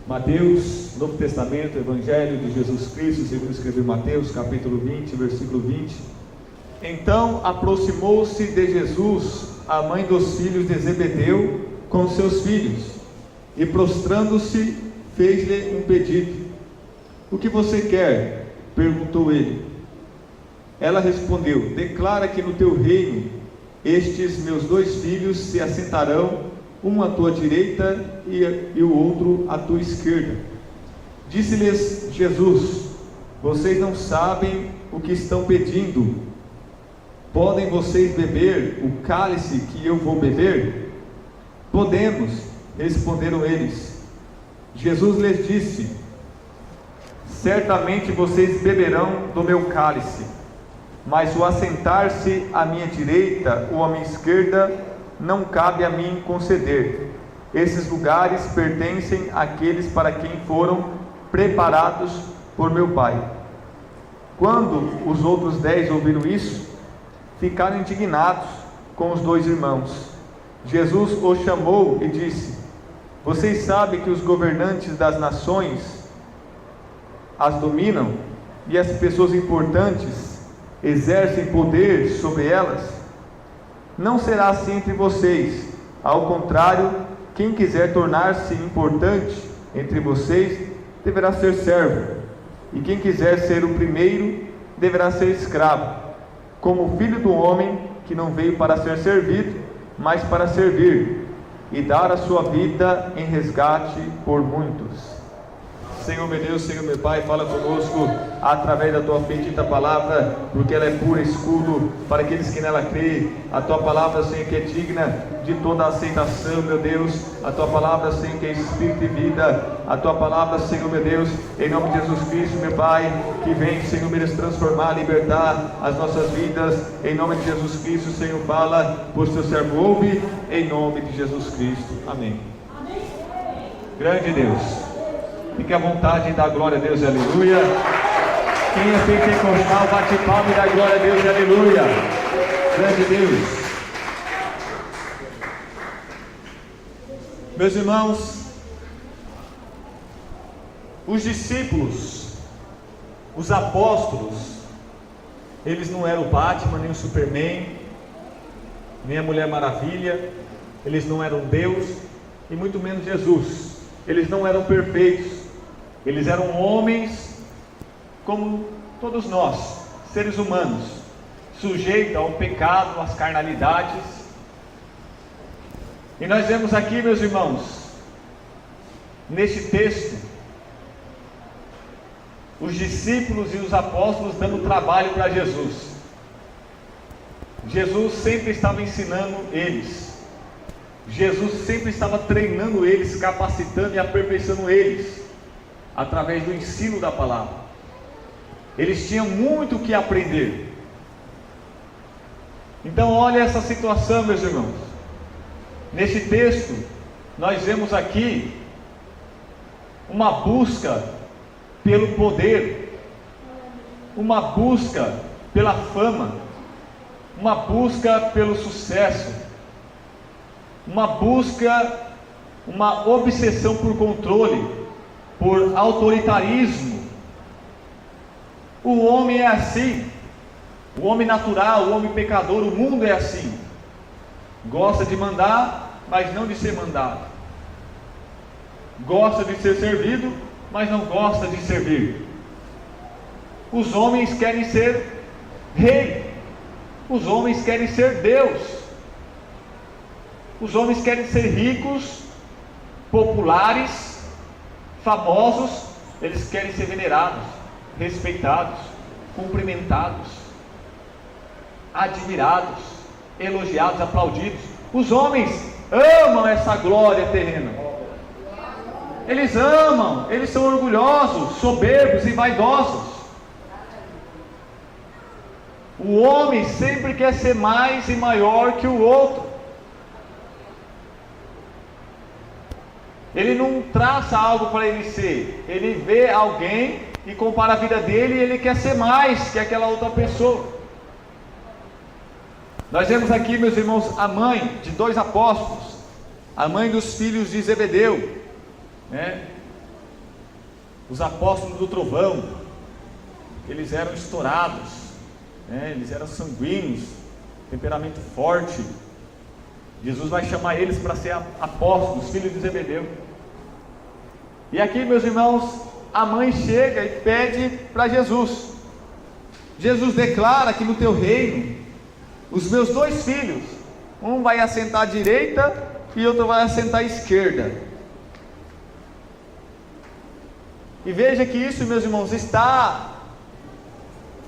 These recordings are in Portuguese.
Mateus, Novo Testamento, Evangelho de Jesus Cristo, segundo escreveu Mateus, capítulo 20, versículo 20. Então aproximou-se de Jesus a mãe dos filhos de Zebedeu com seus filhos, e prostrando-se, fez-lhe um pedido. O que você quer? Perguntou ele. Ela respondeu: declara que no teu reino estes meus 2 filhos se assentarão, um à tua direita e o outro à tua esquerda. Disse-lhes Jesus: vocês não sabem o que estão pedindo. Podem vocês beber o cálice que eu vou beber? Podemos, responderam eles. Jesus lhes disse: certamente vocês beberão do meu cálice, mas o assentar-se à minha direita ou à minha esquerda não cabe a mim conceder. Esses lugares pertencem àqueles para quem foram preparados por meu Pai. Quando os outros 10 ouviram isso, ficaram indignados com os 2 irmãos. Jesus os chamou e disse: vocês sabem que os governantes das nações as dominam, e as pessoas importantes exercem poder sobre elas? Não será assim entre vocês. Ao contrário, quem quiser tornar-se importante entre vocês deverá ser servo, e quem quiser ser o primeiro deverá ser escravo, como o Filho do Homem, que não veio para ser servido, mas para servir e dar a sua vida em resgate por muitos. Senhor meu Deus, Senhor meu Pai, fala conosco através da Tua bendita palavra, porque ela é pura escudo para aqueles que nela creem. A Tua palavra, Senhor, que é digna de toda aceitação, meu Deus. A Tua palavra, Senhor, que é espírito e vida. A Tua palavra, Senhor meu Deus, em nome de Jesus Cristo, meu Pai, que vem, Senhor, me transformar, libertar as nossas vidas. Em nome de Jesus Cristo, Senhor, fala, pois Teu servo ouve, em nome de Jesus Cristo. Amém. Grande Deus. Fique à vontade em dar glória a Deus e aleluia. Quem é pentecostal, bate palma e dá glória a Deus e aleluia. Grande Deus. Meus irmãos, os discípulos, os apóstolos, eles não eram o Batman, nem o Superman, nem a Mulher Maravilha, eles não eram Deus, e muito menos Jesus. Eles não eram perfeitos. Eles eram homens como todos nós, seres humanos, sujeitos ao pecado, às carnalidades. E nós vemos aqui, meus irmãos, neste texto, os discípulos e os apóstolos dando trabalho para Jesus. Jesus sempre estava ensinando eles. Jesus sempre estava treinando eles, capacitando e aperfeiçoando eles, através do ensino da palavra. Eles tinham muito o que aprender. Então olha essa situação, meus irmãos. Nesse texto, nós vemos aqui uma busca pelo poder, uma busca pela fama, uma busca pelo sucesso, uma busca, uma obsessão por controle, por autoritarismo. O homem é assim, o homem natural, o homem pecador, o mundo é assim. Gosta de mandar, mas não de ser mandado. Gosta de ser servido, mas não gosta de servir. Os homens querem ser rei, os homens querem ser Deus, os homens querem ser ricos, populares, famosos. Eles querem ser venerados, respeitados, cumprimentados, admirados, elogiados, aplaudidos. Os homens amam essa glória terrena. Eles amam, eles são orgulhosos, soberbos e vaidosos. O homem sempre quer ser mais e maior que o outro. Ele não traça algo para ele ser. Ele vê alguém e compara a vida dele e ele quer ser mais que aquela outra pessoa. Nós vemos aqui, meus irmãos, a mãe de 2 apóstolos, a mãe dos filhos de Zebedeu, né? os apóstolos do trovão, eles eram estourados, né? Eles eram sanguíneos, temperamento forte. Jesus vai chamar eles para ser apóstolos, filhos de Zebedeu. E aqui, meus irmãos, a mãe chega e pede para Jesus. Jesus declara que no teu reino, os meus 2 filhos, um vai assentar à direita e outro vai assentar à esquerda. E veja que isso, meus irmãos,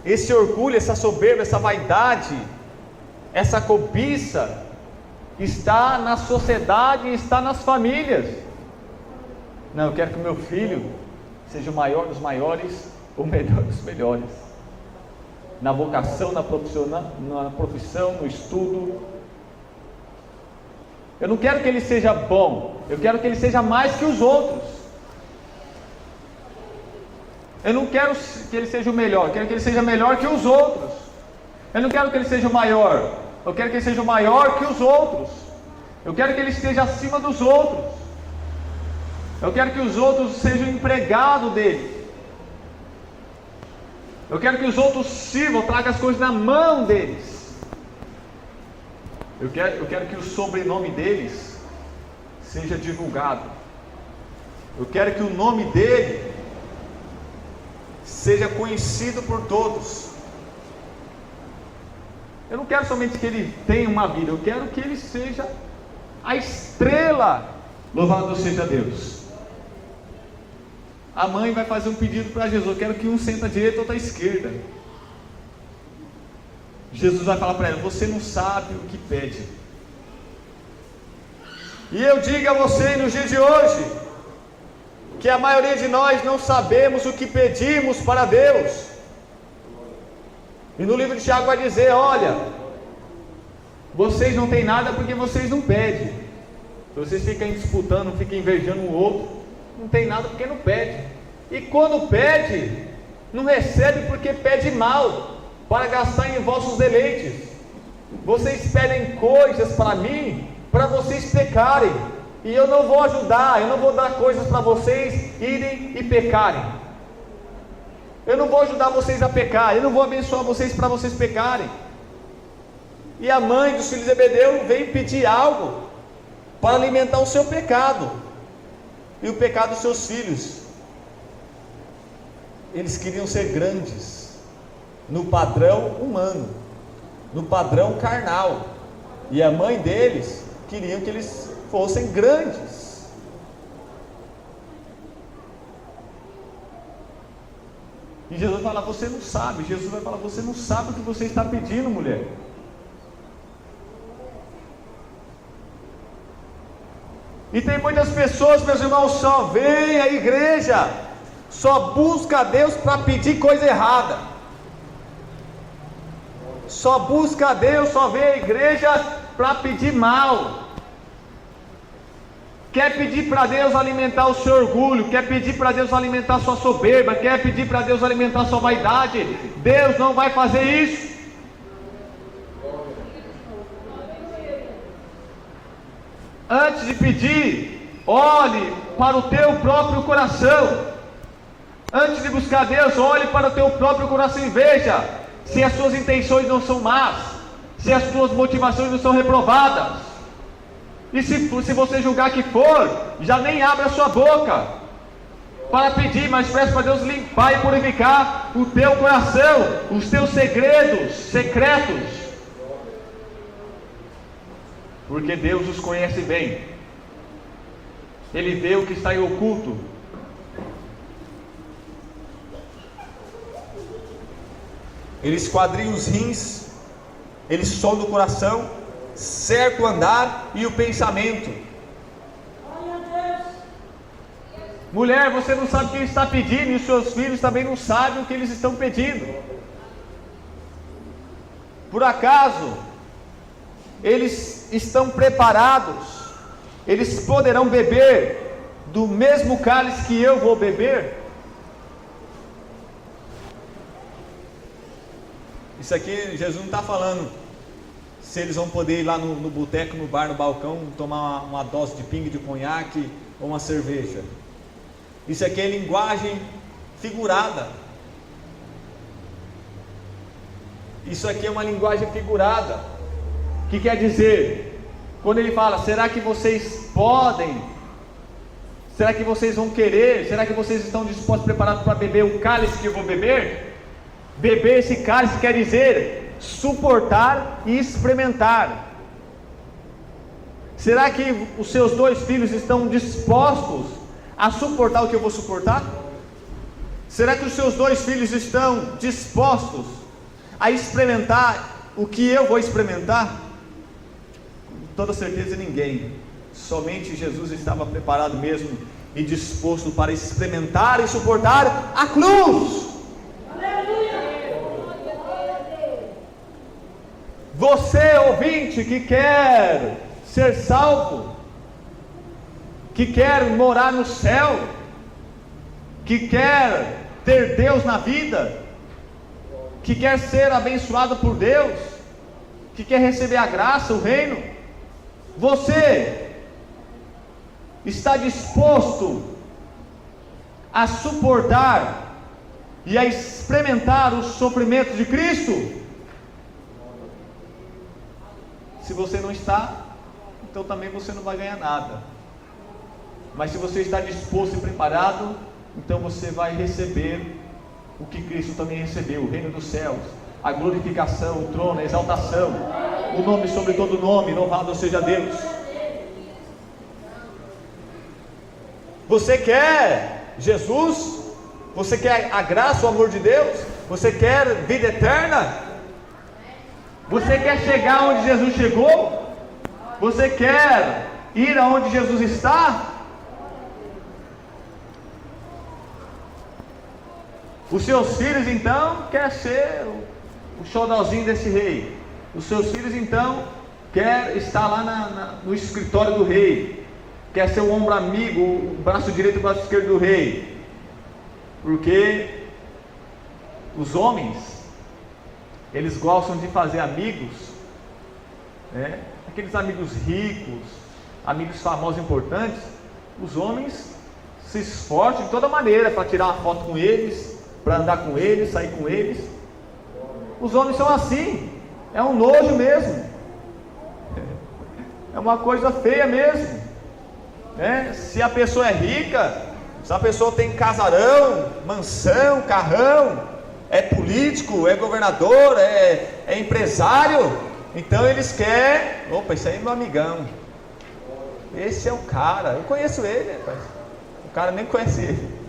esse orgulho, essa soberba, essa vaidade, essa cobiça, está na sociedade e está nas famílias. Não, eu quero que o meu filho seja o maior dos maiores, o melhor dos melhores, na vocação, na profissão, no estudo. Eu não quero que ele seja bom, eu quero que ele seja mais que os outros. Eu não quero que ele seja o melhor, eu quero que ele seja melhor que os outros. Eu não quero que ele seja o maior, eu quero que ele seja o maior que os outros. Eu quero que ele esteja acima dos outros. Eu quero que os outros sejam empregados dele. Eu quero que os outros sirvam, tragam as coisas na mão deles. Eu quero que o sobrenome deles seja divulgado. Eu quero que o nome dele seja conhecido por todos. Eu não quero somente que ele tenha uma vida, eu quero que ele seja a estrela. Louvado seja Deus. A mãe vai fazer um pedido para Jesus: eu quero que um senta à direita e outro à esquerda. Jesus vai falar para ela: você não sabe o que pede. E eu digo a você nos dias de hoje, que a maioria de nós não sabemos o que pedimos para Deus. E no livro de Tiago vai dizer: olha, vocês não têm nada porque vocês não pedem. Vocês ficam disputando, ficam invejando um outro, não tem nada porque não pede. E quando pede, não recebe porque pede mal, para gastar em vossos deleites. Vocês pedem coisas para mim, para vocês pecarem, e eu não vou ajudar, eu não vou dar coisas para vocês irem e pecarem. Eu não vou ajudar vocês a pecar, eu não vou abençoar vocês para vocês pecarem. E a mãe dos filhos de Zebedeu veio pedir algo para alimentar o seu pecado e o pecado dos seus filhos. Eles queriam ser grandes no padrão humano, no padrão carnal, e a mãe deles queria que eles fossem grandes. E Jesus fala: você não sabe. Jesus vai falar: você não sabe o que você está pedindo, mulher. E tem muitas pessoas, meus irmãos, só vêm à igreja, só busca a Deus para pedir coisa errada. Só busca a Deus, só vem à igreja para pedir mal. Quer pedir para Deus alimentar o seu orgulho, quer pedir para Deus alimentar a sua soberba, quer pedir para Deus alimentar a sua vaidade. Deus não vai fazer isso. Antes de pedir, olhe para o teu próprio coração. Antes de buscar Deus, olhe para o teu próprio coração e veja se as suas intenções não são más, se as suas motivações não são reprovadas. E se você julgar que for, já nem abra a sua boca para pedir, mas peça para Deus limpar e purificar o teu coração, os teus segredos secretos, porque Deus os conhece bem. Ele vê o que está em oculto. Ele esquadrinha os rins, ele sonda o coração, cerca o andar e o pensamento. Mulher, você não sabe o que ele está pedindo, e os seus filhos também não sabem o que eles estão pedindo. Por acaso eles estão preparados? Eles poderão beber do mesmo cálice que eu vou beber? Isso aqui Jesus não está falando se eles vão poder ir lá no boteco, no bar, no balcão, tomar uma dose de pinga, de conhaque ou uma cerveja. Isso aqui é linguagem figurada. Isso aqui é uma linguagem figurada. O que quer dizer? Quando ele fala, será que vocês podem? Será que vocês vão querer? Será que vocês estão dispostos, preparados para beber o cálice que eu vou beber? Beber esse cálice quer dizer suportar e experimentar. Será que os seus 2 filhos estão dispostos a suportar o que eu vou suportar? Será que os seus 2 filhos estão dispostos a experimentar o que eu vou experimentar? Com toda certeza ninguém. Somente Jesus estava preparado mesmo e disposto para experimentar e suportar a cruz. Você, ouvinte, que quer ser salvo, que quer morar no céu, que quer ter Deus na vida, que quer ser abençoado por Deus, que quer receber a graça, o reino, você está disposto a suportar e a experimentar os sofrimentos de Cristo? Se você não está, então também você não vai ganhar nada. Mas se você está disposto e preparado, então você vai receber o que Cristo também recebeu: o reino dos céus, a glorificação, o trono, a exaltação, o nome sobre todo nome, louvado seja Deus. Você quer Jesus? Você quer a graça, o amor de Deus? Você quer vida eterna? Você quer chegar onde Jesus chegou? Você quer ir aonde Jesus está? Os seus filhos então querem ser o xodózinho desse rei. Os seus filhos então querem estar lá no escritório do rei. Quer ser o ombro amigo, o braço direito e o braço esquerdo do rei. Porque os homens, eles gostam de fazer amigos, né? Aqueles amigos ricos, amigos famosos, importantes. Os homens se esforçam de toda maneira para tirar uma foto com eles, para andar com eles, sair com eles. Os homens são assim, é um nojo mesmo, é uma coisa feia mesmo, né? Se a pessoa é rica, se a pessoa tem casarão, mansão, carrão, é político, é governador, é empresário, então eles querem, opa, esse aí é meu amigão, esse é o cara, eu conheço ele, rapaz. O cara nem conhece ele,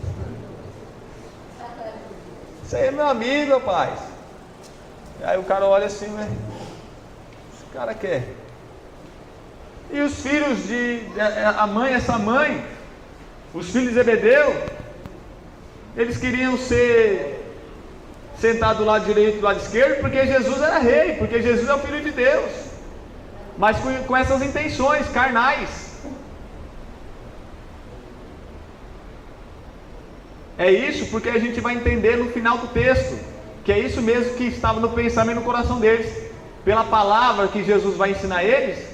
esse aí é meu amigo, rapaz. Aí o cara olha assim, né? Esse cara quer. E os filhos essa mãe, os filhos de Zebedeu, eles queriam ser sentados do lado direito e do lado esquerdo, porque Jesus era rei, porque Jesus é o Filho de Deus, mas com essas intenções carnais. É isso porque a gente vai entender no final do texto, que é isso mesmo que estava no pensamento e no coração deles. Pela palavra que Jesus vai ensinar eles,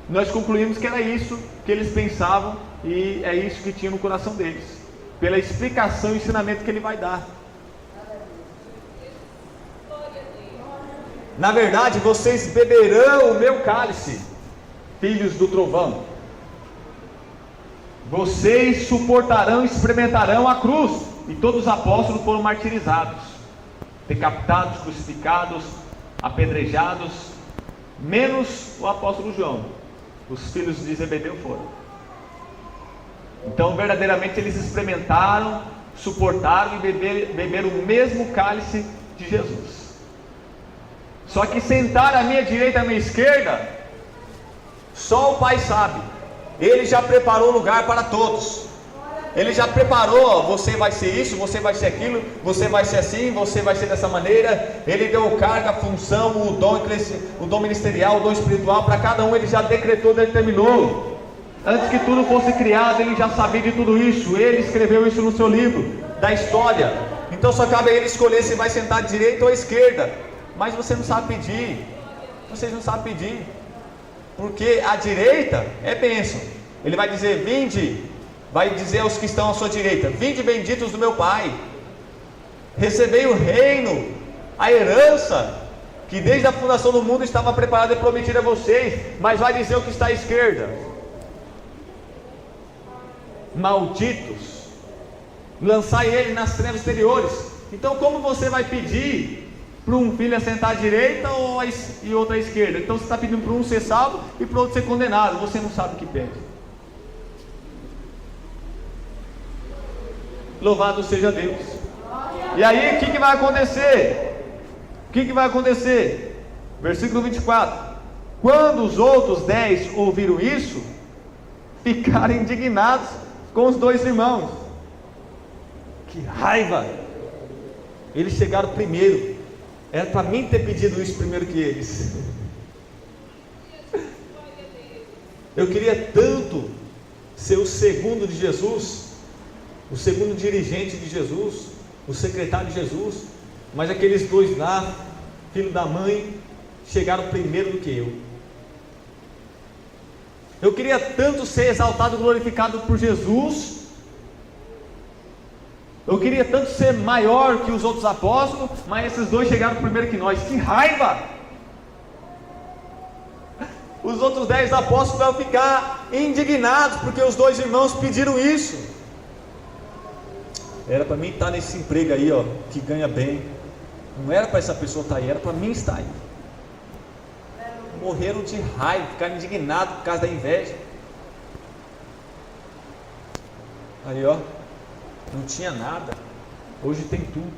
nós concluímos que era isso que eles pensavam, e é isso que tinha no coração deles, pela explicação e ensinamento que ele vai dar. Na verdade, vocês beberão o meu cálice, filhos do trovão. Vocês suportarão e experimentarão a cruz. E todos os apóstolos foram martirizados, decapitados, crucificados, apedrejados, menos o apóstolo João. Os filhos de Zebedeu foram. Então verdadeiramente eles experimentaram, suportaram e beberam o mesmo cálice de Jesus. Só que sentar à minha direita e à minha esquerda, só o Pai sabe. Ele já preparou lugar para todos. Ele já preparou, ó, você vai ser isso, você vai ser aquilo, você vai ser assim, você vai ser dessa maneira. Ele deu carga, função, o dom ministerial, o dom espiritual para cada um. Ele já decretou, determinou. Antes que tudo fosse criado, ele já sabia de tudo isso. Ele escreveu isso no seu livro da história. Então só cabe a ele escolher se vai sentar à direita ou à esquerda. Mas você não sabe pedir. Vocês não sabem pedir. Porque a direita é bênção. Ele vai dizer: vinde, vai dizer aos que estão à sua direita: vinde benditos do meu Pai, recebei o reino, a herança, que desde a fundação do mundo estava preparada e prometida a vocês. Mas vai dizer o que está à esquerda: malditos, lançai ele nas trevas exteriores. Então como você vai pedir para um filho assentar à direita e outro à esquerda? Então você está pedindo para um ser salvo e para o outro ser condenado. Você não sabe o que pede. Louvado seja Deus. E aí o que vai acontecer? O que vai acontecer? Versículo 24: quando os outros 10 ouviram isso, ficaram indignados com os 2 irmãos. Que raiva! Eles chegaram primeiro. Era para mim ter pedido isso primeiro que eles. Eu queria tanto ser o segundo de Jesus, o segundo dirigente de Jesus, o secretário de Jesus, mas aqueles 2 lá, filho da mãe, chegaram primeiro do que eu. Eu queria tanto ser exaltado e glorificado por Jesus. Eu queria tanto ser maior que os outros apóstolos, mas esses 2 chegaram primeiro que nós. Que raiva! Os outros 10 apóstolos vão ficar indignados porque os 2 irmãos pediram isso. Era para mim estar nesse emprego aí, ó, que ganha bem. Não era para essa pessoa estar aí, era para mim estar aí. Morreram de raiva, ficaram indignados por causa da inveja. Aí, ó, não tinha nada, hoje tem tudo.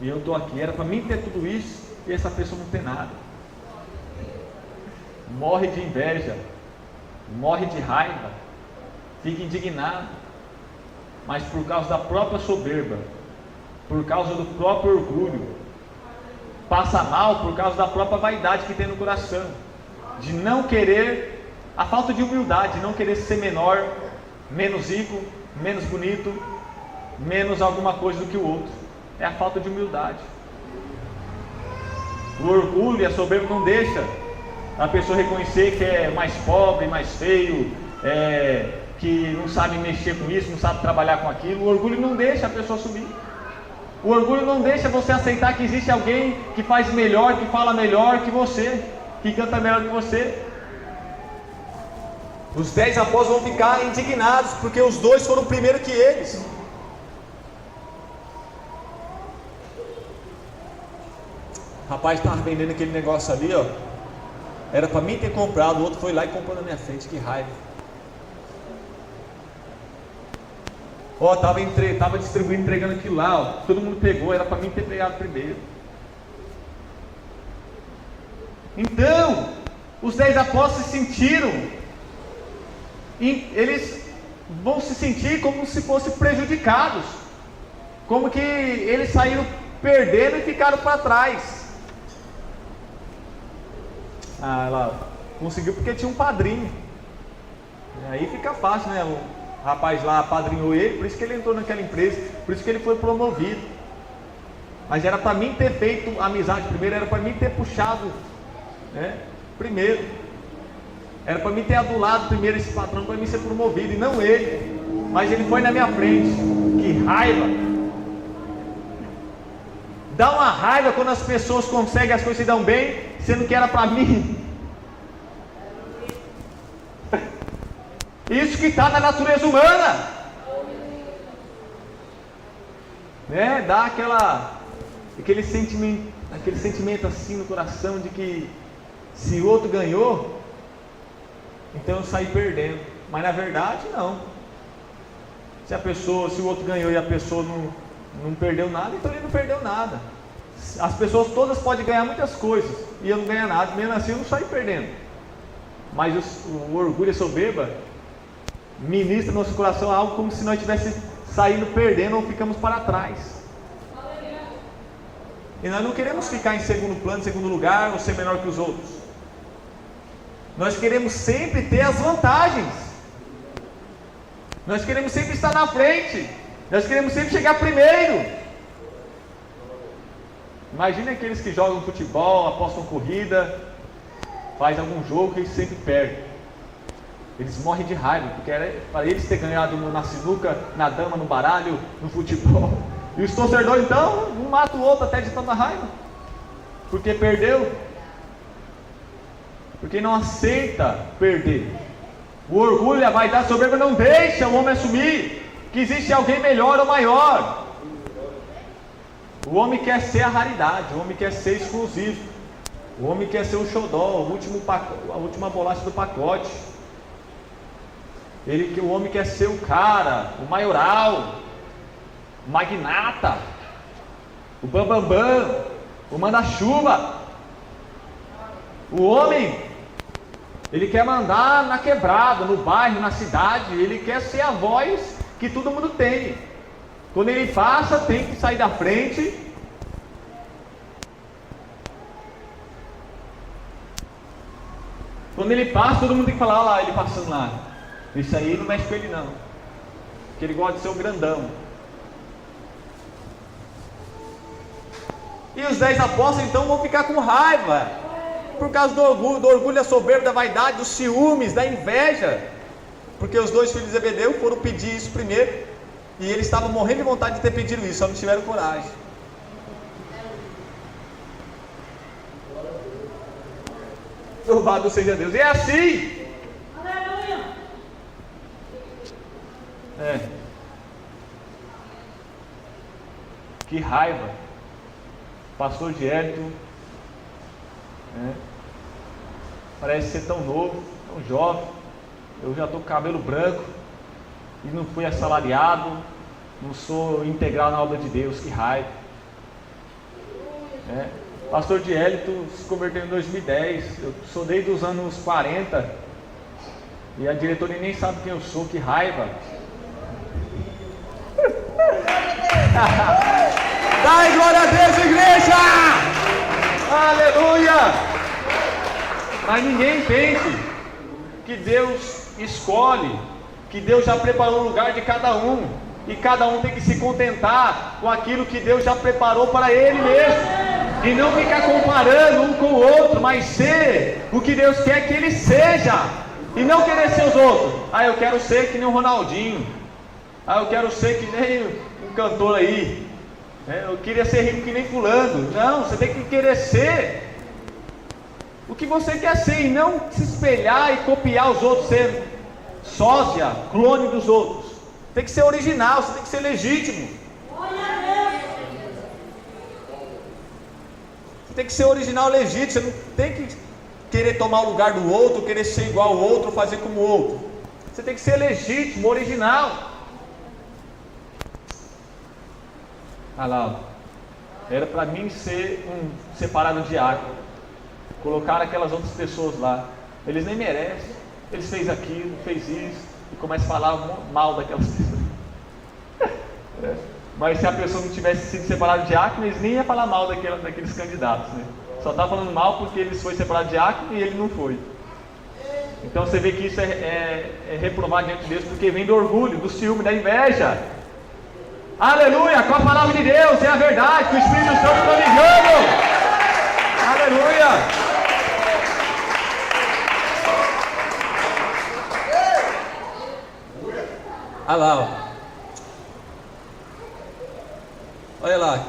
E eu estou aqui, era para mim ter tudo isso e essa pessoa não ter nada. Morre de inveja, morre de raiva, fica indignado, mas por causa da própria soberba, por causa do próprio orgulho, passa mal por causa da própria vaidade que tem no coração, de não querer, a falta de humildade, de não querer ser menor, menos rico, menos bonito, menos alguma coisa do que o outro. É a falta de humildade. O orgulho e a soberba não deixa a pessoa reconhecer que é mais pobre, mais feio, que não sabe mexer com isso, não sabe trabalhar com aquilo. O orgulho não deixa a pessoa subir. O orgulho não deixa você aceitar que existe alguém que faz melhor, que fala melhor que você, que canta melhor que você. Os 10 apóstolos vão ficar indignados porque os 2 foram primeiro que eles. O rapaz estava vendendo aquele negócio ali, ó. Era para mim ter comprado, o outro foi lá e comprou na minha frente. Que raiva. Ó, estava distribuindo, entregando aquilo lá, ó. Todo mundo pegou, era para mim ter pegado primeiro. Então, os 10 apóstolos se sentiram, eles vão se sentir como se fossem prejudicados, como que eles saíram perdendo e ficaram para trás. Ela conseguiu porque tinha um padrinho. E aí fica fácil, né? O rapaz lá padrinhou ele, por isso que ele entrou naquela empresa, por isso que ele foi promovido. Mas era para mim ter feito amizade primeiro, era para mim ter puxado, né, primeiro. Era para mim ter adulado primeiro esse patrão, para mim ser promovido, e não ele. Mas ele foi na minha frente. Que raiva! Dá uma raiva quando as pessoas conseguem as coisas e se dão bem, sendo que era para mim. Isso que está na natureza humana, né? Dá aquele sentimento assim no coração de que se o outro ganhou, então eu saí perdendo. Mas na verdade não. Se o outro ganhou e a pessoa não perdeu nada, então ele não perdeu nada. As pessoas todas podem ganhar muitas coisas e eu não ganhar nada, mesmo assim eu não saí perdendo. Mas o orgulho e a soberba ministra no nosso coração algo como se nós estivéssemos saindo perdendo ou ficamos para trás. E nós não queremos ficar em segundo plano, em segundo lugar, ou ser menor que os outros. Nós queremos sempre ter as vantagens. Nós queremos sempre estar na frente. Nós queremos sempre chegar primeiro. Imagine aqueles que jogam futebol, apostam corrida, faz algum jogo que eles sempre perdem. Eles morrem de raiva, porque era para eles ter ganhado na sinuca, na dama, no baralho, no futebol. E os torcedores então, um mata o outro até de tanta raiva, porque perdeu, porque não aceita perder. O orgulho, a vaidade, a soberba não deixa o homem assumir que existe alguém melhor ou maior. O homem quer ser a raridade, o homem quer ser exclusivo, o homem quer ser o xodó, a última bolacha do pacote. O homem quer ser o cara, o maioral, o magnata, o bambambam, o manda-chuva. O homem, ele quer mandar na quebrada, no bairro, na cidade. Ele quer ser a voz que todo mundo tem. Quando ele passa, tem que sair da frente. Quando ele passa, todo mundo tem que falar: olha lá, ele passando lá. Isso aí não mexe com ele não, porque ele gosta de ser o grandão. E os 10 apóstolos então vão ficar com raiva, por causa do orgulho, da soberba, da vaidade, dos ciúmes, da inveja, porque os 2 filhos de Zebedeu foram pedir isso primeiro, e eles estavam morrendo de vontade de ter pedido isso, só não tiveram coragem. Louvado seja Deus. E é assim. Que raiva. Pastor Diérito, parece ser tão novo, tão jovem. Eu já estou com cabelo branco e não fui assalariado, não sou integral na obra de Deus. Que raiva. Pastor Diérito se converteu em 2010. Eu sou desde os anos 40 e a diretoria nem sabe quem eu sou. Que raiva. Dai glória a Deus, igreja! Aleluia! Mas ninguém pense que Deus escolhe, que Deus já preparou o lugar de cada um, e cada um tem que se contentar com aquilo que Deus já preparou para ele mesmo, e não ficar comparando um com o outro, mas ser o que Deus quer que ele seja, e não querer ser os outros. Eu quero ser que nem o Ronaldinho, eu quero ser que nem um cantor aí, eu queria ser rico que nem fulano. Não, você tem que querer ser o que você quer ser, e não se espelhar e copiar os outros, ser sósia, clone dos outros. Tem que ser original, você tem que ser legítimo. Você tem que ser original, legítimo. Você não tem que querer tomar o lugar do outro, querer ser igual ao outro, fazer como o outro. Você tem que ser legítimo, original. Lá, era para mim ser um separado diácono. Colocaram aquelas outras pessoas lá. Eles nem merecem. Eles fez aquilo, fez isso, e começa a falar mal daquelas pessoas. Mas se a pessoa não tivesse sido separado diácono, eles nem iam falar mal daqueles candidatos, né? Só está falando mal porque eles foi separado diácono e ele não foi. Então você vê que isso é reprovado diante de Deus, porque vem do orgulho, do ciúme, da inveja. Aleluia, com a palavra de Deus, é a verdade, que o Espírito Santo está ligando. Aleluia. Olha lá, olha lá.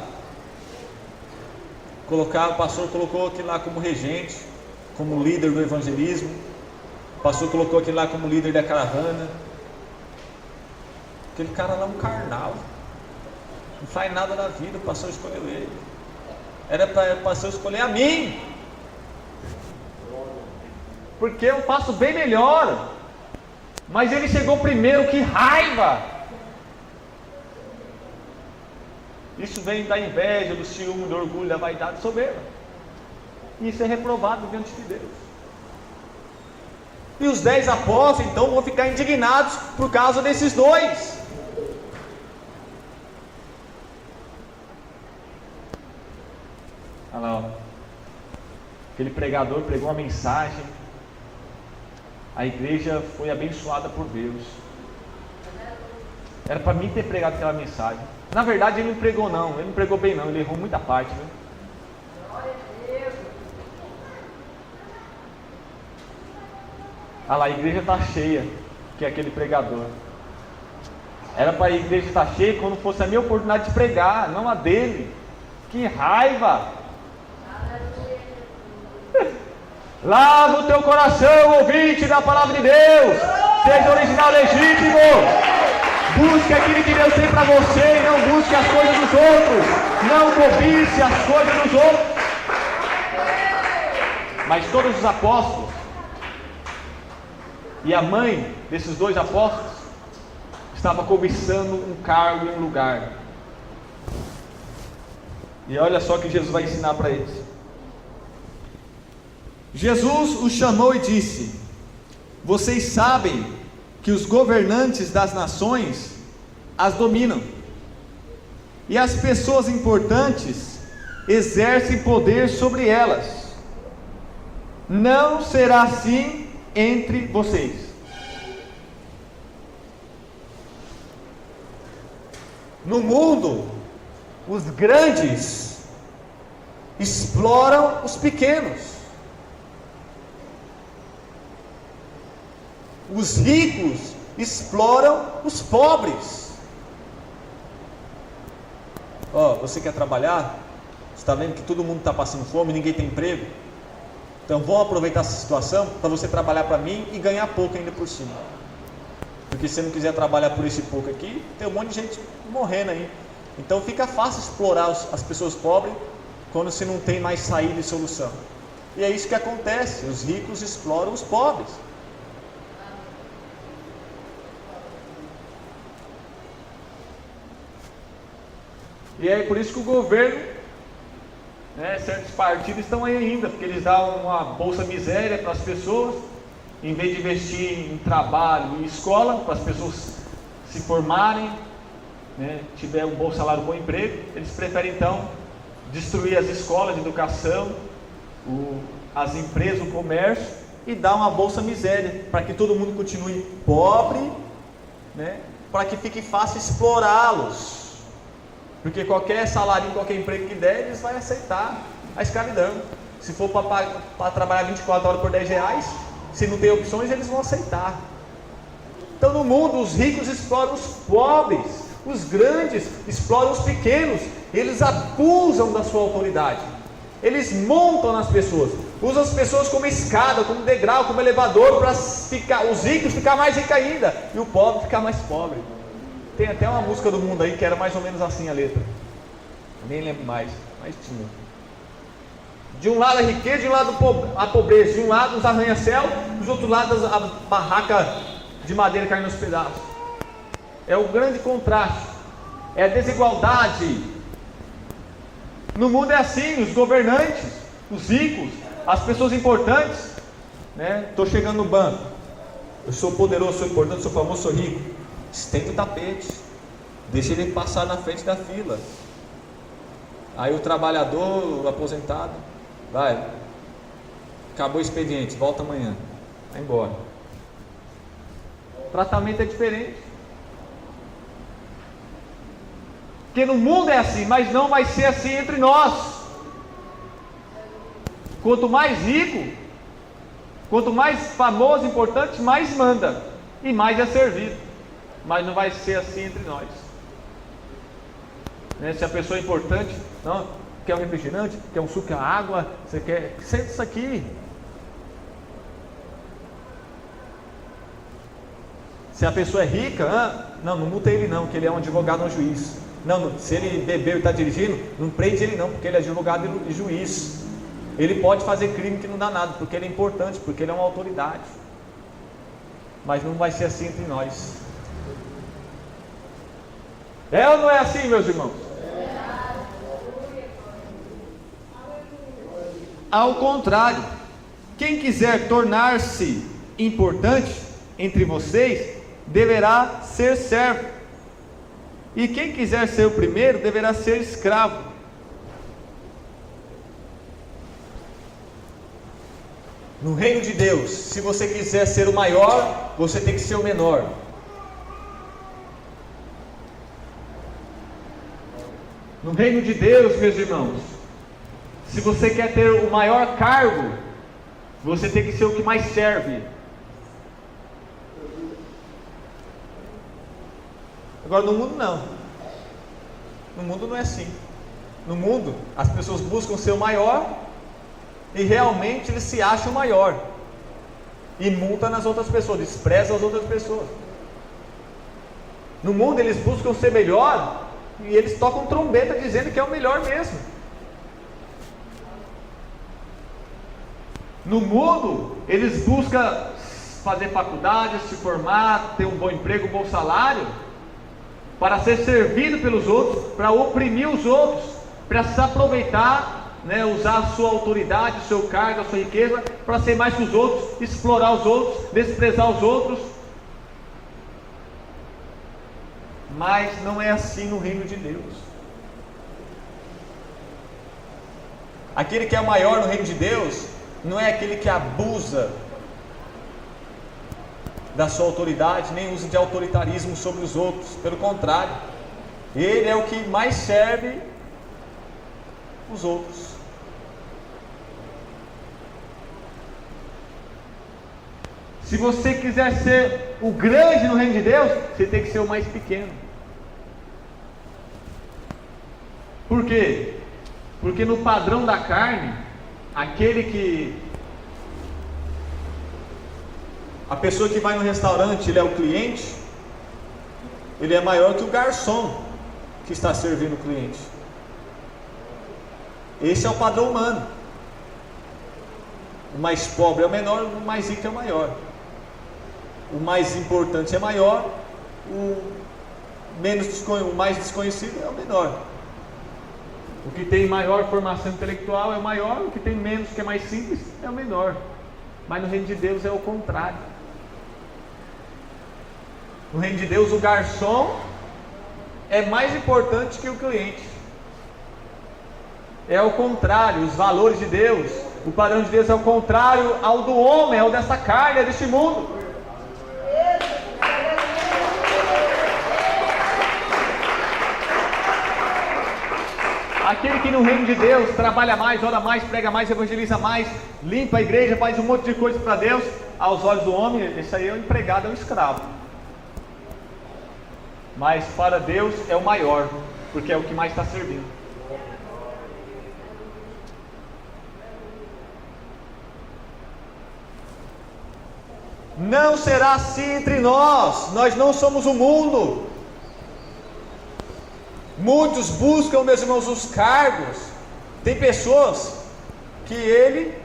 O pastor colocou aquele lá como regente, como líder do evangelismo. O pastor colocou aquele lá como líder da caravana. Aquele cara lá é um carnal, não faz nada da vida. O pastor escolheu ele. Era para o pastor escolher a mim, porque eu faço bem melhor. Mas ele chegou primeiro. Que raiva! Isso vem da inveja, do ciúme, do orgulho, da vaidade, da soberba. Isso é reprovado diante de Deus. E os 10 apóstolos então vão ficar indignados por causa desses 2. Olha lá, ó. Aquele pregador pregou uma mensagem, a igreja foi abençoada por Deus. Era para mim ter pregado aquela mensagem. Na verdade ele não pregou não, ele não pregou bem não, ele errou muita parte, né? Ah lá, a igreja está cheia, que é aquele pregador. Era para a igreja estar cheia quando fosse a minha oportunidade de pregar, não a dele. Que raiva! Lava o teu coração, ouvinte da palavra de Deus. Seja original legítimo. Busque aquilo que Deus tem para você e não busque as coisas dos outros. Não cobice as coisas dos outros. Mas todos os apóstolos e a mãe desses dois apóstolos estava cobiçando um cargo e um lugar. E olha só o que Jesus vai ensinar para eles. Jesus os chamou e disse: vocês sabem que os governantes das nações as dominam, e as pessoas importantes exercem poder sobre elas. Não será assim entre vocês. No mundo, os grandes exploram os pequenos. Os ricos exploram os pobres. Você quer trabalhar? Você está vendo que todo mundo está passando fome, ninguém tem emprego? Então vamos aproveitar essa situação para você trabalhar para mim e ganhar pouco ainda por cima. Porque se você não quiser trabalhar por esse pouco aqui, tem um monte de gente morrendo aí. Então fica fácil explorar as pessoas pobres quando você não tem mais saída e solução. E é isso que acontece, os ricos exploram os pobres. E é por isso que o governo, certos partidos estão aí ainda, porque eles dão uma bolsa miséria para as pessoas, em vez de investir em trabalho e escola, para as pessoas se formarem, tiver um bom salário, um bom emprego, eles preferem então destruir as escolas de educação, as empresas, o comércio, e dar uma bolsa miséria, para que todo mundo continue pobre, para que fique fácil explorá-los. Porque qualquer salário, qualquer emprego que der, eles vão aceitar a escravidão. Se for para trabalhar 24 horas por 10 reais, se não tem opções, eles vão aceitar. Então no mundo, os ricos exploram os pobres, os grandes exploram os pequenos, eles abusam da sua autoridade, eles montam nas pessoas, usam as pessoas como escada, como degrau, como elevador, para os ricos ficar mais ricos ainda, e o pobre ficar mais pobre. Tem até uma música do mundo aí que era mais ou menos assim a letra, nem lembro mais, mas tinha. De um lado a riqueza, de um lado a pobreza, de um lado os arranha-céu, dos outros lados a barraca de madeira caindo nos pedaços. É o grande contraste, é a desigualdade. No mundo é assim, os governantes, os ricos, as pessoas importantes, estou chegando no banco, eu sou poderoso, sou importante, sou famoso, sou rico. Estende o tapete, deixa ele passar na frente da fila. Aí o trabalhador, o aposentado, vai, acabou o expediente, volta amanhã, vai embora. O tratamento é diferente. Porque no mundo é assim, mas não vai ser assim entre nós. Quanto mais rico, quanto mais famoso, importante, mais manda e mais é servido. Mas não vai ser assim entre nós. Se a pessoa é importante, não, quer um refrigerante, quer um suco, quer água, você quer, senta isso aqui. Se a pessoa é rica, não multa ele não, porque ele é um advogado ou um juiz. Não, se ele bebeu e está dirigindo, não prende ele não, porque ele é advogado e juiz. Ele pode fazer crime que não dá nada, porque ele é importante, porque ele é uma autoridade. Mas não vai ser assim entre nós. É ou não é assim, meus irmãos? Ao contrário, quem quiser tornar-se importante entre vocês, deverá ser servo, e quem quiser ser o primeiro, deverá ser escravo. No reino de Deus, se você quiser ser o maior, você tem que ser o menor. No reino de Deus, meus irmãos, se você quer ter o maior cargo, você tem que ser o que mais serve. Agora no mundo não. No mundo não é assim. No mundo as pessoas buscam ser o maior e realmente eles se acham maior e multam nas outras pessoas, desprezam as outras pessoas. No mundo eles buscam ser melhor e eles tocam trombeta dizendo que é o melhor mesmo. No mundo eles buscam fazer faculdade, se formar, ter um bom emprego, um bom salário, para ser servido pelos outros, para oprimir os outros, para se aproveitar, usar a sua autoridade, o seu cargo, a sua riqueza, para ser mais que os outros, explorar os outros, desprezar os outros. Mas não é assim no reino de Deus. Aquele que é maior no reino de Deus não é aquele que abusa da sua autoridade, nem usa de autoritarismo sobre os outros. Pelo contrário, ele é o que mais serve os outros. Se você quiser ser o grande no reino de Deus, você tem que ser o mais pequeno. Por quê? Porque no padrão da carne, a pessoa que vai no restaurante, ele é o cliente, ele é maior que o garçom que está servindo o cliente. Esse é o padrão humano. O mais pobre é o menor, o mais rico é o maior. O mais importante é maior, o mais desconhecido é o menor. O que tem maior formação intelectual é o maior, o que tem menos, que é mais simples, é o menor. Mas no reino de Deus é o contrário. No reino de Deus o garçom é mais importante que o cliente. É o contrário, os valores de Deus, o padrão de Deus é o contrário ao do homem, ao dessa carne, é deste mundo. Aquele que no reino de Deus trabalha mais, ora mais, prega mais, evangeliza mais, limpa a igreja, faz um monte de coisa para Deus, aos olhos do homem, esse aí é um empregado, é um escravo. Mas para Deus é o maior, porque é o que mais está servindo. Não será assim entre nós, nós não somos o mundo. Muitos buscam, meus irmãos, os cargos. Tem pessoas que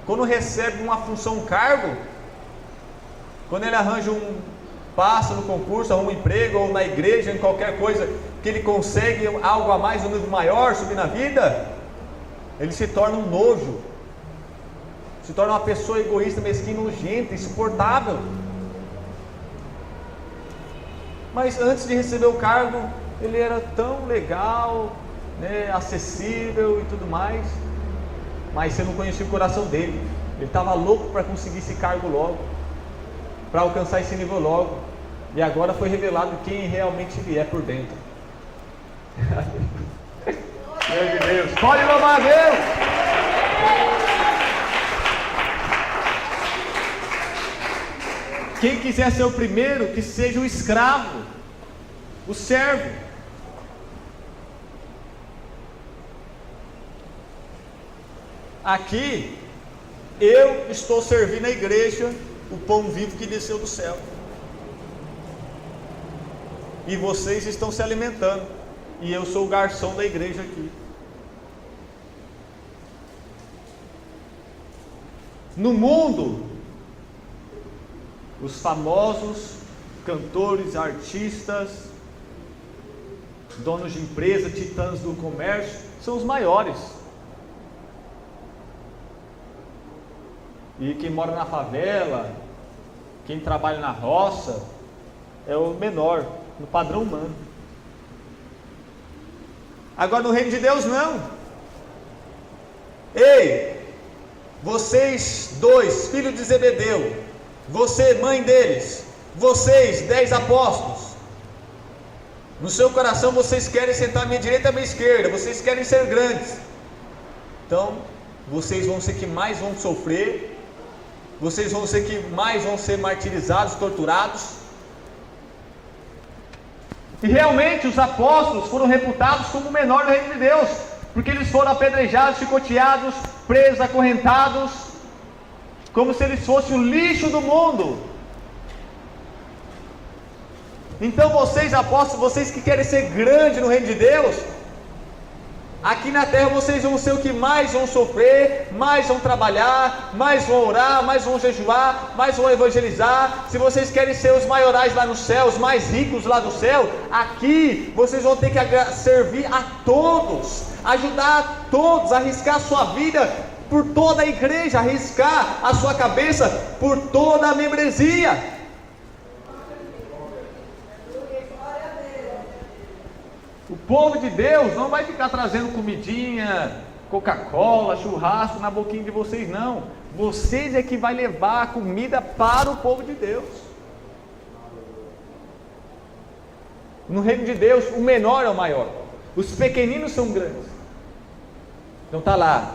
quando recebe uma função, um cargo, quando ele arranja passa no concurso, arruma um emprego, ou na igreja, em qualquer coisa, que ele consegue algo a mais, um nível maior, subir na vida, ele se torna um nojo, se torna uma pessoa egoísta, mesquinha, nojenta, insuportável. Mas antes de receber o cargo, ele era tão legal, acessível e tudo mais, mas você não conhecia o coração dele. Ele estava louco para conseguir esse cargo logo, para alcançar esse nível logo, e agora foi revelado quem realmente ele é por dentro. Meu Deus, pode louvar a Deus! Quem quiser ser o primeiro, que seja o escravo, o servo. Aqui, eu estou servindo a igreja, o pão vivo que desceu do céu, e vocês estão se alimentando, e eu sou o garçom da igreja aqui. No mundo, os famosos cantores, artistas, donos de empresa, titãs do comércio, são os maiores. E quem mora na favela, quem trabalha na roça, é o menor, no padrão humano. Agora no reino de Deus não. Ei, vocês dois, filhos de Zebedeu, você, mãe deles, vocês, 10 apóstolos, no seu coração vocês querem sentar à minha direita e à minha esquerda, vocês querem ser grandes. Então, vocês vão ser que mais vão sofrer, vocês vão ser que mais vão ser martirizados, torturados. E realmente os apóstolos foram reputados como o menor do reino de Deus, porque eles foram apedrejados, chicoteados, presos, acorrentados, como se eles fossem o lixo do mundo. Então vocês apóstolos, vocês que querem ser grandes no reino de Deus, aqui na terra vocês vão ser o que mais vão sofrer, mais vão trabalhar, mais vão orar, mais vão jejuar, mais vão evangelizar. Se vocês querem ser os maiorais lá no céu, os mais ricos lá do céu, aqui vocês vão ter que servir a todos, ajudar a todos, arriscar a sua vida por toda a igreja, arriscar a sua cabeça por toda a membresia. O povo de Deus não vai ficar trazendo comidinha, Coca-Cola, churrasco na boquinha de vocês, não. Vocês é que vai levar a comida para o povo de Deus. No reino de Deus, o menor é o maior, os pequeninos são grandes. Então está lá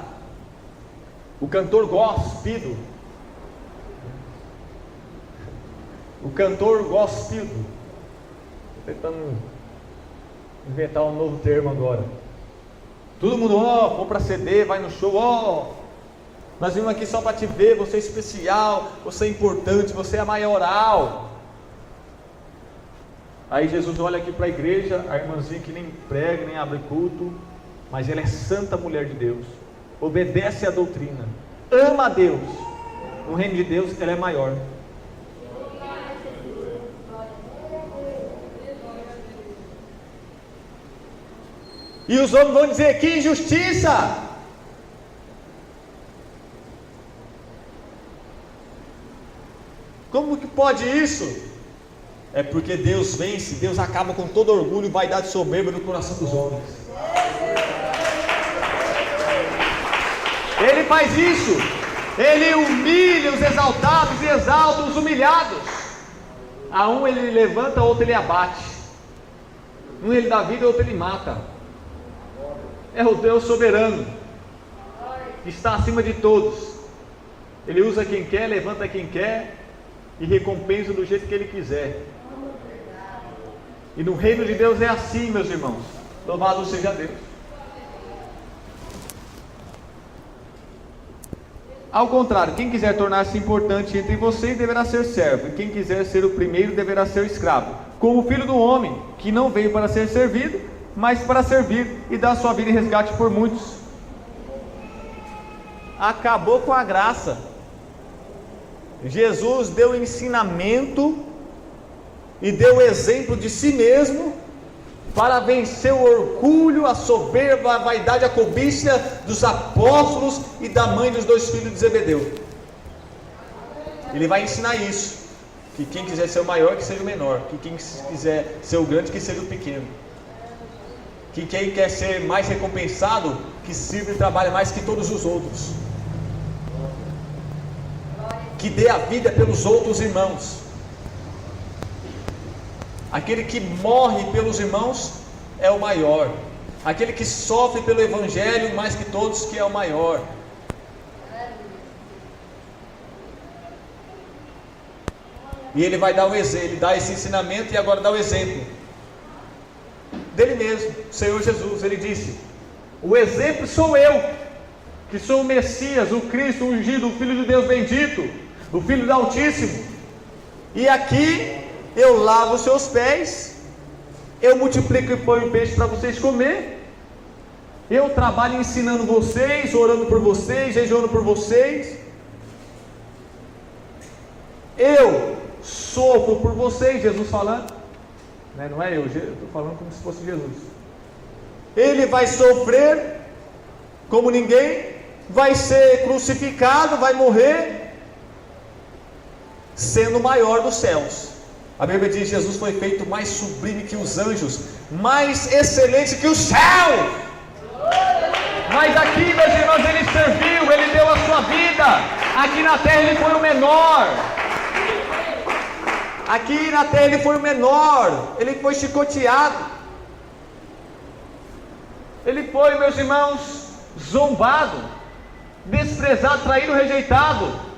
o cantor gospel, tentando inventar um novo termo agora. Todo mundo, compra CD, vai no show, nós vimos aqui só para te ver, você é especial, você é importante, você é maioral. Aí Jesus olha aqui para a igreja, a irmãzinha que nem prega, nem abre culto, mas ela é santa mulher de Deus, obedece à doutrina, ama a Deus. No reino de Deus ela é maior. E os homens vão dizer: que injustiça! Como que pode isso? É porque Deus vence, Deus acaba com todo orgulho e vaidade soberba no coração dos homens. Ele faz isso, Ele humilha os exaltados e exalta os humilhados. A um Ele levanta, a outro Ele abate. Um Ele dá vida, a outro Ele mata. É o Deus soberano, que está acima de todos. Ele usa quem quer, levanta quem quer e recompensa do jeito que Ele quiser. E no reino de Deus é assim, meus irmãos. Louvado seja Deus. Ao contrário, quem quiser tornar-se importante entre vocês deverá ser servo, e quem quiser ser o primeiro deverá ser escravo, como o Filho do Homem, que não veio para ser servido, mas para servir e dar sua vida em resgate por muitos. Acabou com a graça. Jesus deu ensinamento e deu exemplo de si mesmo para vencer o orgulho, a soberba, a vaidade, a cobiça dos apóstolos e da mãe dos dois filhos de Zebedeu. Ele vai ensinar isso, que quem quiser ser o maior, que seja o menor, que quem quiser ser o grande, que seja o pequeno, que quem quer ser mais recompensado, que sirva e trabalhe mais que todos os outros, que dê a vida pelos outros irmãos. Aquele que morre pelos irmãos é o maior, aquele que sofre pelo evangelho mais que todos, que é o maior. E ele vai dar o exemplo, ele dá esse ensinamento e agora dá o exemplo dele mesmo, Senhor Jesus. Ele disse: o exemplo sou eu, que sou o Messias, o Cristo, o ungido, o Filho de Deus bendito, o Filho do Altíssimo. E aqui eu lavo os seus pés, eu multiplico e ponho peixe para vocês comer, eu trabalho ensinando vocês, orando por vocês, jejuando por vocês, eu sofro por vocês, Jesus falando, não é eu estou falando como se fosse Jesus. Ele vai sofrer como ninguém, vai ser crucificado, vai morrer, sendo o maior dos céus. A Bíblia diz: Jesus foi feito mais sublime que os anjos, mais excelente que o céu. Mas aqui, meus irmãos, ele serviu, ele deu a sua vida. Aqui na terra ele foi o menor. Aqui na terra ele foi o menor. Ele foi chicoteado. Ele foi, meus irmãos, zombado, desprezado, traído, rejeitado.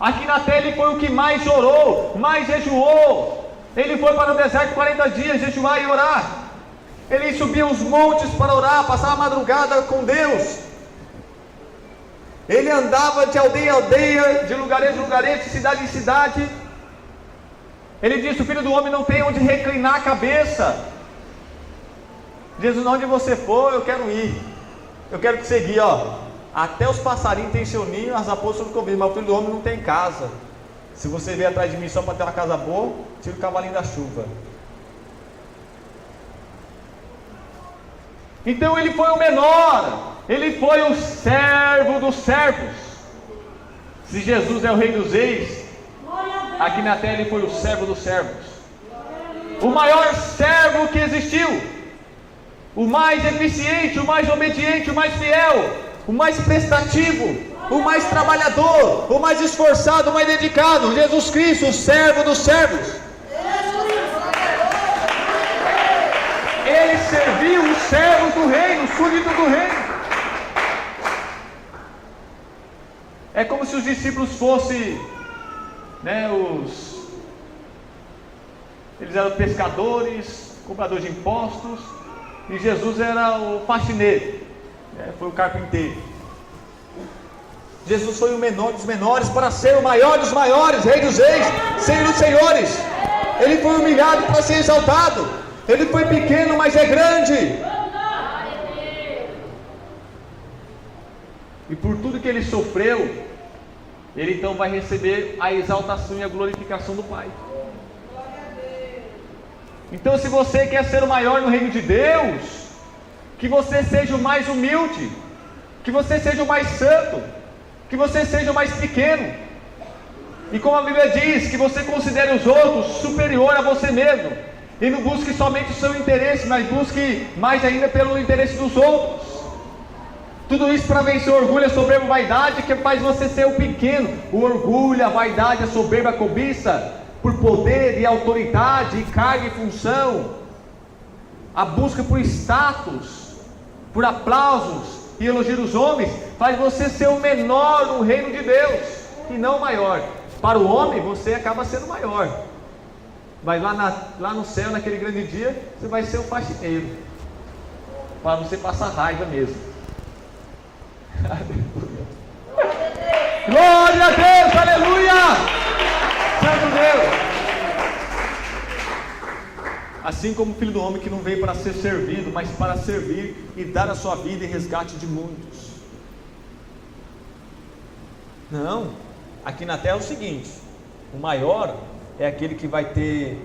Aqui na terra ele foi o que mais orou, mais jejuou, Ele foi para o deserto 40 dias, jejuar e orar. Ele subia os montes para orar, passava a madrugada com Deus. Ele andava de aldeia em aldeia, de lugarejo em lugarejo, de cidade em cidade. Ele disse: o Filho do Homem não tem onde reclinar a cabeça. Jesus, onde você for, eu quero ir. Eu quero te seguir, ó. Até os passarinhos têm seu ninho, as raposas são convidadas, mas o Filho do Homem não tem casa. Se você vier atrás de mim só para ter uma casa boa, tira o cavalinho da chuva. Então ele foi o menor, ele foi o servo dos servos. Se Jesus é o Rei dos Reis, aqui na terra ele foi o servo dos servos, o maior servo que existiu, o mais eficiente, o mais obediente, o mais fiel, o mais prestativo, o mais trabalhador, o mais esforçado, o mais dedicado. Jesus Cristo, o servo dos servos. Ele serviu os servos do reino, os súditos do reino. É como se os discípulos fossem, eles eram pescadores, cobradores de impostos, e Jesus era o faxineiro, foi o carpinteiro. Jesus foi o menor dos menores para ser o maior dos maiores, Rei dos reis, Senhor dos senhores. Ele foi humilhado para ser exaltado. Ele foi pequeno, mas é grande. E por tudo que ele sofreu, ele então vai receber a exaltação e a glorificação do Pai. Então, se você quer ser o maior no reino de Deus, que você seja o mais humilde, que você seja o mais santo, que você seja o mais pequeno, e como a Bíblia diz, que você considere os outros superior a você mesmo, e não busque somente o seu interesse, mas busque mais ainda pelo interesse dos outros. Tudo isso para vencer o orgulho, a soberba, a vaidade, que faz você ser o pequeno. O orgulho, a vaidade, a soberba, a cobiça por poder e autoridade, e carga e função, a busca por status, por aplausos e elogio dos homens, faz você ser o menor no reino de Deus, e não o maior. Para o homem, você acaba sendo maior, mas lá no céu, naquele grande dia, você vai ser o faxineiro, para você passar raiva mesmo. Glória a Deus, aleluia, Santo Deus. Assim como o Filho do Homem, que não veio para ser servido, mas para servir e dar a sua vida em resgate de muitos. Não, aqui na terra é o seguinte: o maior é aquele que vai ter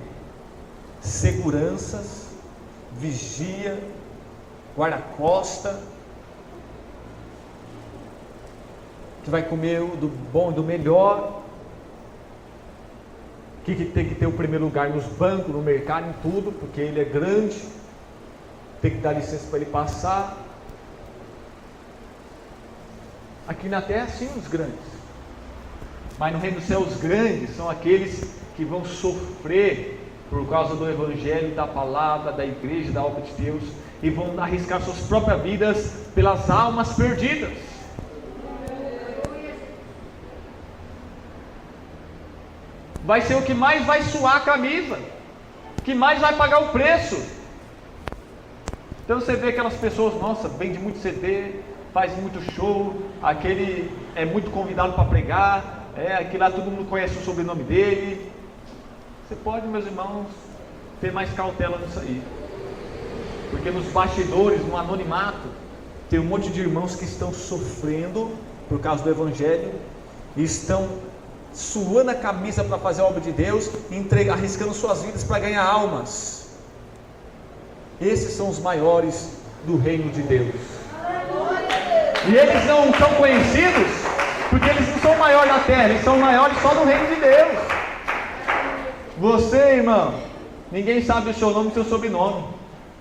seguranças, vigia, guarda-costa, que vai comer do bom e do melhor, que tem que ter o primeiro lugar nos bancos, no mercado, em tudo, porque ele é grande, tem que dar licença para ele passar. Aqui na terra sim, os grandes, mas no reino do céu os grandes são aqueles que vão sofrer por causa do evangelho, da palavra, da igreja, da obra de Deus, e vão arriscar suas próprias vidas pelas almas perdidas. Vai ser o que mais vai suar a camisa, que mais vai pagar o preço. Então você vê aquelas pessoas, nossa, vende muito CD, faz muito show, aquele é muito convidado para pregar, aquele lá todo mundo conhece o sobrenome dele. Você pode, meus irmãos, ter mais cautela nisso aí, porque nos bastidores, no anonimato, tem um monte de irmãos que estão sofrendo por causa do evangelho, e estão suando a camisa para fazer a obra de Deus, arriscando suas vidas para ganhar almas. Esses são os maiores do reino de Deus. E eles não são conhecidos porque eles não são maiores na terra, eles são maiores só no reino de Deus. Você, irmão, ninguém sabe o seu nome e o seu sobrenome,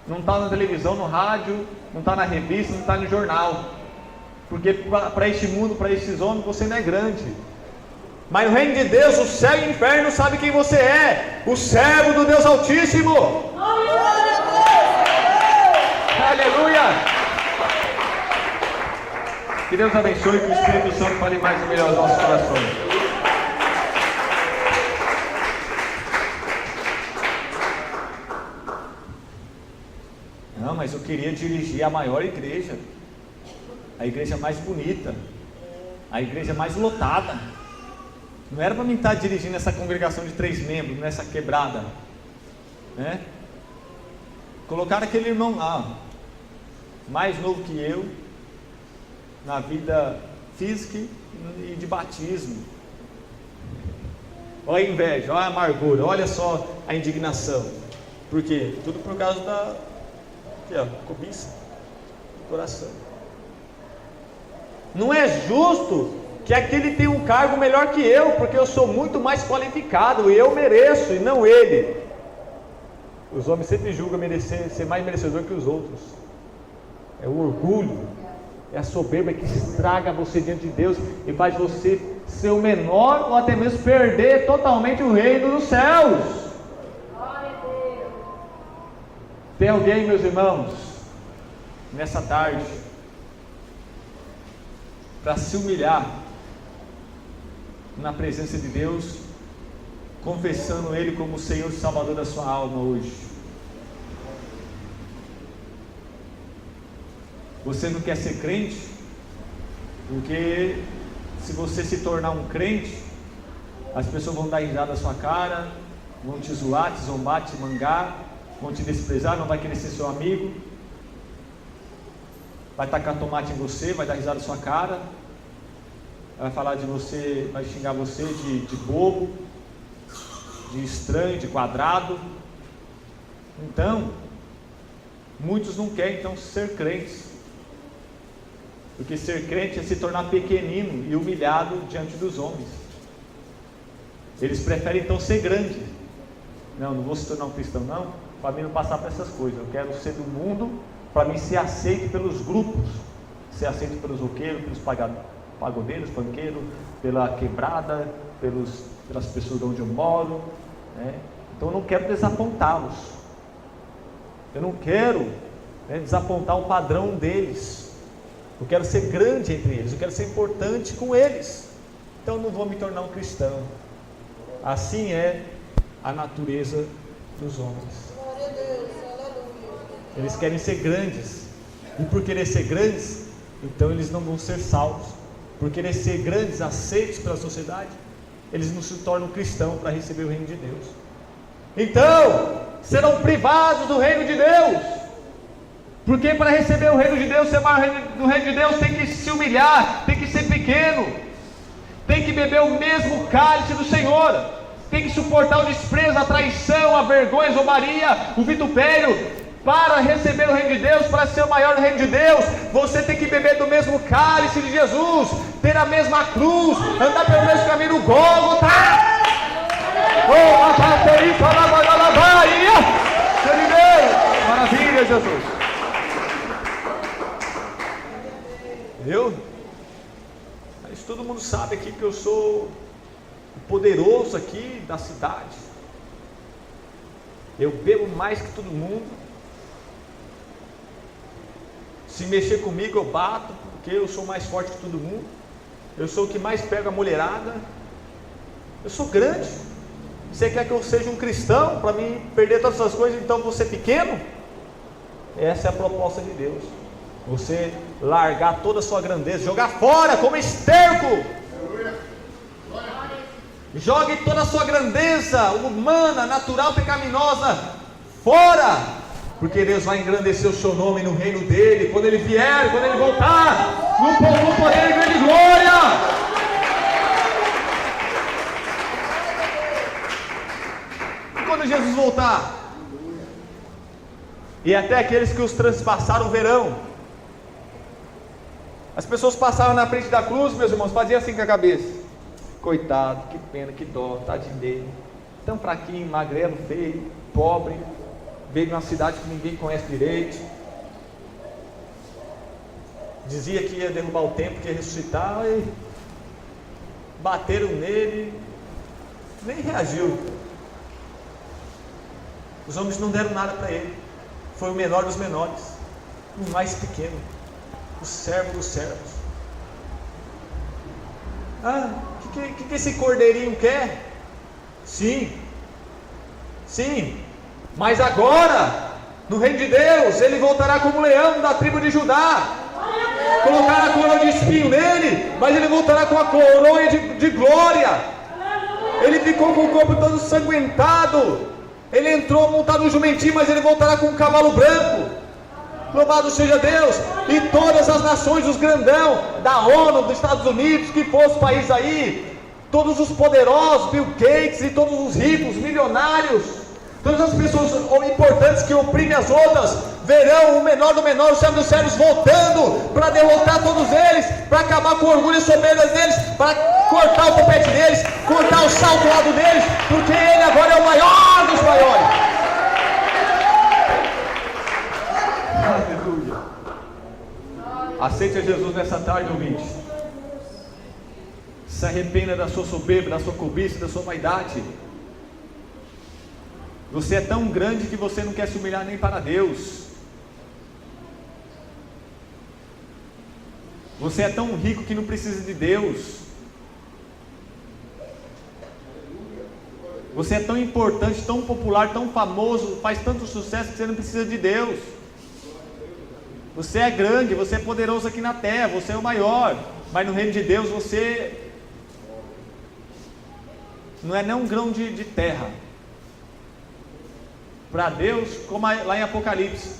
não está na televisão, no rádio, não está na revista, não está no jornal, porque para este mundo, para esses homens, você não é grande. Mas no reino de Deus, o céu e o inferno sabem quem você é, o servo do Deus Altíssimo. Aleluia! Que Deus abençoe e que o Espírito Santo fale mais e melhor aos nossos corações. Não, mas eu queria dirigir a maior igreja, a igreja mais bonita, a igreja mais lotada. Não era para mim estar dirigindo essa congregação de 3 membros, nessa quebrada, né? Colocaram aquele irmão lá, mais novo que eu, na vida física e de batismo. Olha a inveja, olha a amargura, olha só a indignação. Por quê? Tudo por causa da cobiça do coração. Não é justo que aquele tenha um cargo melhor que eu, porque eu sou muito mais qualificado e eu mereço e não ele. Os homens sempre julgam ser mais merecedor que os outros. É o orgulho, é a soberba que estraga você diante de Deus e faz você ser o menor ou até mesmo perder totalmente o reino dos céus. Tem alguém, meus irmãos, nessa tarde, para se humilhar na presença de Deus, confessando Ele como o Senhor e Salvador da sua alma hoje? Você não quer ser crente? Porque se você se tornar um crente, as pessoas vão dar risada na sua cara, vão te zoar, te zombar, te mangar, vão te desprezar, não vai querer ser seu amigo, vai tacar tomate em você, vai dar risada na sua cara, vai falar de você, vai xingar você de bobo, de estranho, de quadrado. Então, muitos não querem então ser crentes, porque ser crente é se tornar pequenino e humilhado diante dos homens. Eles preferem então ser grande. Não vou se tornar um cristão não, para mim não passar por essas coisas. Eu quero ser do mundo, para mim ser aceito pelos grupos, ser aceito pelos roqueiros, pelos pagodeiros, funkeiros, pela quebrada, pelas pessoas de onde eu moro, né? Então eu não quero desapontá-los, eu não quero desapontar o padrão deles. Eu quero ser grande entre eles, eu quero ser importante com eles. Então eu não vou me tornar um cristão. Assim é a natureza dos homens. Eles querem ser grandes, e por querer ser grandes, então eles não vão ser salvos. Por querer ser grandes, aceitos pela sociedade, eles não se tornam cristãos para receber o reino de Deus. Então serão privados do reino de Deus. Porque para receber o reino de Deus, ser maior do reino de Deus, tem que se humilhar, tem que ser pequeno, tem que beber o mesmo cálice do Senhor, tem que suportar o desprezo, a traição, a vergonha, a zombaria, o vitupério. Para receber o reino de Deus, para ser o maior do reino de Deus, você tem que beber do mesmo cálice de Jesus, ter a mesma cruz, andar pelo mesmo caminho do Gólgota. Maravilha, Jesus. Mas todo mundo sabe aqui que eu sou o poderoso aqui da cidade. Eu bebo mais que todo mundo. Se mexer comigo eu bato, porque eu sou mais forte que todo mundo. Eu sou o que mais pega a mulherada. Eu sou grande. Você quer que eu seja um cristão para mim perder todas essas coisas, então vou ser pequeno? Essa é a proposta de Deus. Você largar toda a sua grandeza, jogar fora como esterco. Jogue toda a sua grandeza humana, natural, pecaminosa fora, porque Deus vai engrandecer o seu nome no reino dele, quando ele vier, quando ele voltar, no poder e grande glória. E quando Jesus voltar, e até aqueles que os transpassaram verão. As pessoas passavam na frente da cruz, meus irmãos, faziam assim com a cabeça: coitado, que pena, que dó, tadinho dele, tão fraquinho, magrelo, feio, pobre, veio de uma cidade que ninguém conhece direito, dizia que ia derrubar o templo, que ia ressuscitar, e bateram nele, nem reagiu. Os homens não deram nada para ele, foi o menor dos menores, o mais pequeno, o servo dos servos. O que esse cordeirinho quer? Sim, mas agora No reino de Deus, ele voltará como leão da tribo de Judá. Colocará a coroa de espinho nele, mas ele voltará com a coroa de glória. Ele ficou com o corpo todo ensanguentado. Ele entrou montado no jumentinho, mas ele voltará com um cavalo branco. Louvado seja Deus. E todas as nações, os grandão da ONU, dos Estados Unidos, que fosse país aí, todos os poderosos, Bill Gates e todos os ricos, milionários, todas as pessoas importantes que oprimem as outras, verão o menor do menor, o servo dos servos voltando para derrotar todos eles, para acabar com o orgulho e soberba deles, para cortar o topete deles, cortar o salto do lado deles, porque ele agora é o maior dos maiores. Aleluia. Aceite a Jesus nessa tarde, ouvinte. Se arrependa da sua soberba, da sua cobiça, da sua vaidade. Você é tão grande que você não quer se humilhar nem para Deus. Você é tão rico que não precisa de Deus. Você é tão importante, tão popular, tão famoso, faz tanto sucesso que você não precisa de Deus. Você é grande, você é poderoso aqui na terra, você é o maior, mas no reino de Deus você não é nem um grão de terra. Para Deus, como lá em Apocalipse,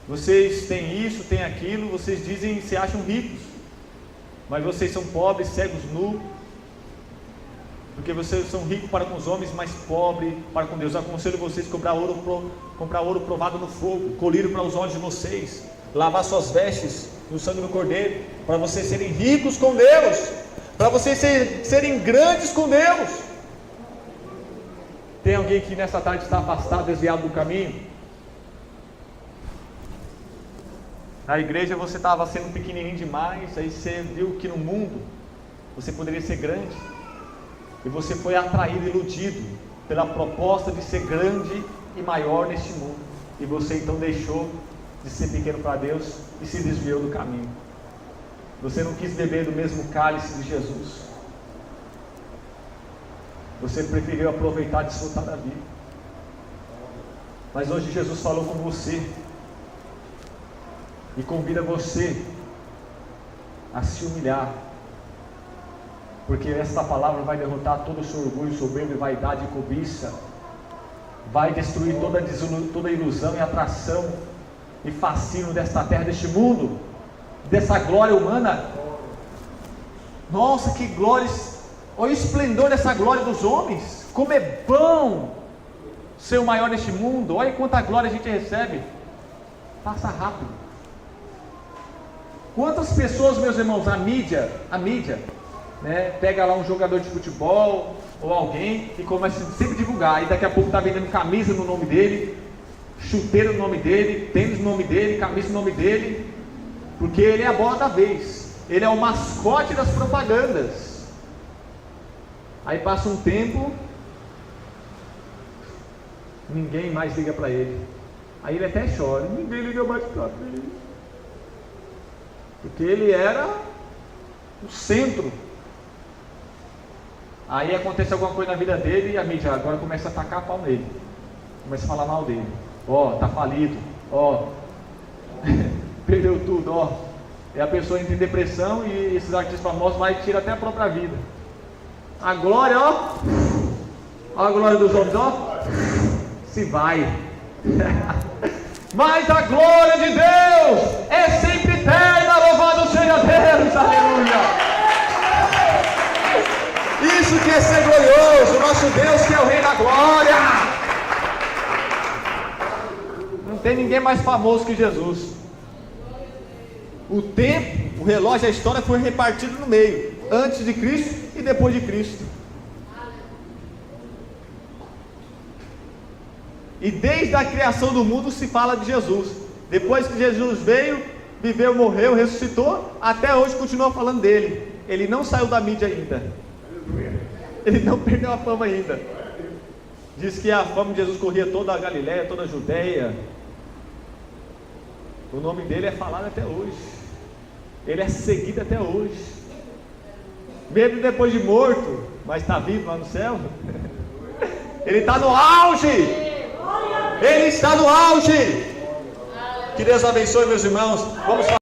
vocês têm isso, têm aquilo, vocês dizem, se acham ricos, mas vocês são pobres, cegos, nus, porque vocês são ricos para com os homens, mas pobres para com Deus. Eu aconselho vocês a comprar ouro provado no fogo, colírio para os olhos de vocês, lavar suas vestes no sangue do Cordeiro, para vocês serem ricos com Deus, para vocês serem grandes com Deus. Tem alguém que nessa tarde está afastado, desviado do caminho? Na igreja você estava sendo pequenininho demais, aí você viu que no mundo você poderia ser grande, e você foi atraído, iludido pela proposta de ser grande e maior neste mundo, e você então deixou de ser pequeno para Deus e se desviou do caminho. Você não quis beber do mesmo cálice de Jesus. Você preferiu aproveitar e desfrutar da vida. Mas hoje Jesus falou com você e convida você a se humilhar, porque esta palavra vai derrotar todo o seu orgulho, soberba, vaidade e cobiça, vai destruir toda ilusão e atração e fascínio desta terra, deste mundo, dessa glória humana. Nossa, que glória! Olha o esplendor dessa glória dos homens. Como é bom ser o maior neste mundo. Olha quanta glória a gente recebe. Passa rápido. Quantas pessoas, meus irmãos, a mídia, né, pega lá um jogador de futebol ou alguém e começa sempre a divulgar, e daqui a pouco está vendendo camisa no nome dele, chuteira no nome dele, tênis no nome dele, camisa no nome dele, porque ele é a bola da vez, ele é o mascote das propagandas. Aí passa um tempo, ninguém mais liga para ele, aí ele até chora, ninguém liga mais para ele, porque ele era o centro. Aí acontece alguma coisa na vida dele e a mídia agora começa a tacar a pau nele, começa a falar mal dele. Ó, tá falido, ó, perdeu tudo, ó. E a pessoa entra em depressão e esses artistas famosos vai e tira até a própria vida. A glória, ó, a glória dos homens, ó, se vai. Mas a glória de Deus é sempre eterna, louvado seja Deus, aleluia. Isso que é ser glorioso, o nosso Deus que é o Rei da Glória. Não tem ninguém mais famoso que Jesus. O tempo, o relógio, a história foi repartido no meio, antes de Cristo e depois de Cristo. E desde a criação do mundo se fala de Jesus. Depois que Jesus veio, viveu, morreu, ressuscitou, até hoje continua falando dele. Ele não saiu da mídia ainda. Ele não perdeu a fama ainda. Diz que a fama de Jesus corria toda a Galileia, toda a Judeia. O nome dele é falado até hoje. Ele é seguido até hoje. Mesmo depois de morto, mas está vivo lá no céu. Ele está no auge. Ele está no auge. Que Deus abençoe, meus irmãos. Vamos falar.